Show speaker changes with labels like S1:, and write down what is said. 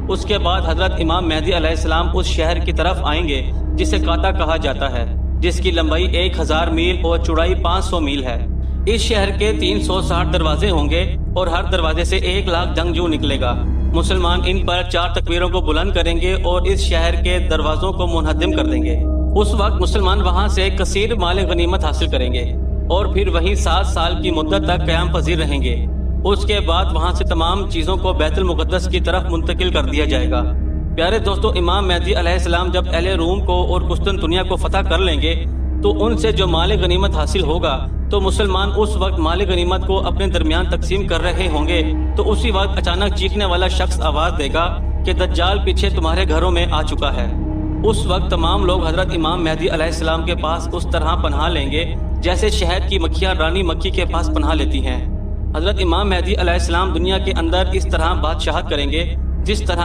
S1: اس کے بعد حضرت امام مہدی علیہ السلام اس شہر کی طرف آئیں گے جسے کاتا کہا جاتا ہے، جس کی لمبائی 1000 میل اور چوڑائی 500 میل ہے۔ اس شہر کے 360 دروازے ہوں گے اور ہر دروازے سے 1 لاکھ جنگجو نکلے گا۔ مسلمان ان پر 4 تکبیروں کو بلند کریں گے اور اس شہر کے دروازوں کو منہدم کر دیں گے۔ اس وقت مسلمان وہاں سے کثیر مال غنیمت حاصل کریں گے اور پھر وہیں 7 سال کی مدت تک قیام پذیر رہیں گے۔ اس کے بعد وہاں سے تمام چیزوں کو بیت المقدس کی طرف منتقل کر دیا جائے گا۔ پیارے دوستو، امام مہدی علیہ السلام جب اہل روم کو اور قسطنطنیہ کو فتح کر لیں گے تو ان سے جو مال غنیمت حاصل ہوگا تو مسلمان اس وقت مال غنیمت کو اپنے درمیان تقسیم کر رہے ہوں گے تو اسی وقت اچانک چیخنے والا شخص آواز دے گا کہ دجال پیچھے تمہارے گھروں میں آ چکا ہے۔ اس وقت تمام لوگ حضرت امام مہدی علیہ السلام کے پاس اس طرح پناہ لیں گے جیسے شہد کی مکھیاں رانی مکھی کے پاس پناہ لیتی ہیں۔ حضرت امام مہدی علیہ السلام دنیا کے اندر اس طرح بادشاہت کریں گے جس طرح